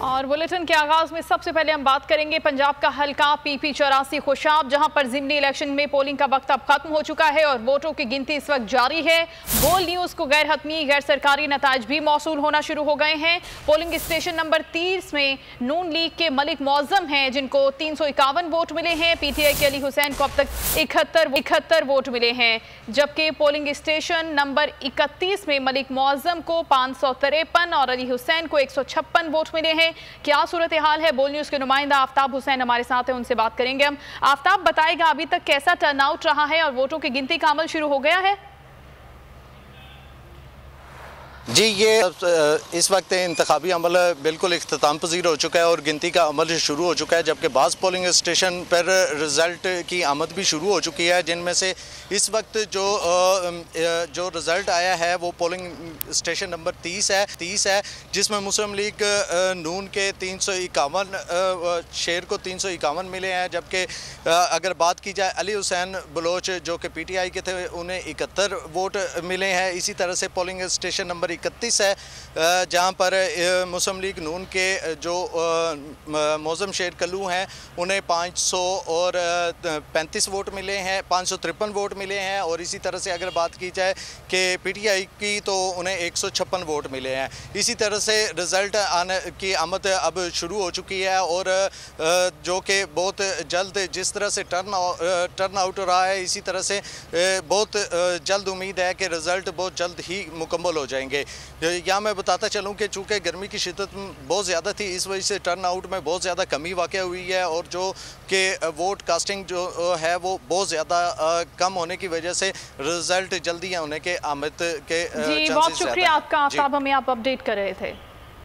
और बुलेटिन के आगाज में सबसे पहले हम बात करेंगे पंजाब का हल्का पीपी 84 खुशाब, जहां पर ज़िमनी इलेक्शन में पोलिंग का वक्त अब खत्म हो चुका है और वोटों की गिनती इस वक्त जारी है। बोल न्यूज़ को गैर हतमी गैर सरकारी नताइज भी मौसूल होना शुरू हो गए हैं। पोलिंग स्टेशन नंबर 30 में नून लीग के मलिक मौजम हैं, जिनको 351 वोट मिले हैं। पीटीआई के अली हुसैन को अब तक 71 वोट मिले हैं, जबकि पोलिंग स्टेशन नंबर 31 में मलिक मौजम को 553 और अली हुसैन को 156 वोट मिले हैं। क्या सूरत हाल है, बोल न्यूज़ के नुमाइंदा आफ्ताब हुसैन हमारे साथ हैं, उनसे बात करेंगे हम। आफ्ताब, बताएगा अभी तक कैसा टर्नआउट रहा है और वोटों की गिनती का अमल शुरू हो गया है? जी, ये इस वक्त इंतखाबी अमल बिल्कुल इख्तिताम पजीर हो चुका है और गिनती का अमल शुरू हो चुका है, जबकि बाज़ पोलिंग स्टेशन पर रिज़ल्ट की आमद भी शुरू हो चुकी है, जिनमें से इस वक्त जो रिज़ल्ट आया है वो पोलिंग स्टेशन नंबर 30 है, जिसमें मुस्लिम लीग नून के 351 शेर को 351 मिले हैं, जबकि अगर बात की जाए अली हुसैन बलोच जो कि पीटीआई के थे, उन्हें 71 वोट मिले हैं। इसी तरह से पोलिंग स्टेशन नंबर 31 है, जहां पर मुस्लिम लीग नून के जो मौजम शेर कल्लू हैं, उन्हें 535 वोट मिले हैं, 553 वोट मिले हैं। और इसी तरह से अगर बात की जाए कि पीटीआई की, तो उन्हें 156 वोट मिले हैं। इसी तरह से रिज़ल्ट आने की आमद अब शुरू हो चुकी है और जो कि बहुत जल्द, जिस तरह से टर्न आउट रहा है, इसी तरह से बहुत जल्द उम्मीद है कि रिज़ल्ट बहुत जल्द ही मुकम्मल हो जाएंगे। यहाँ मैं बताता चलूँ कि चूँकि गर्मी की शिद्दत बहुत ज़्यादा थी, इस वजह से टर्न आउट में बहुत ज़्यादा कमी वाक़ हुई है और जो कि वोट कास्टिंग जो है वो बहुत ज़्यादा कम होने की वजह से रिज़ल्ट जल्दी होने के आमद के जी, बहुत शुक्रिया आपका आफ्ताब, हमें आप अपडेट कर रहे थे।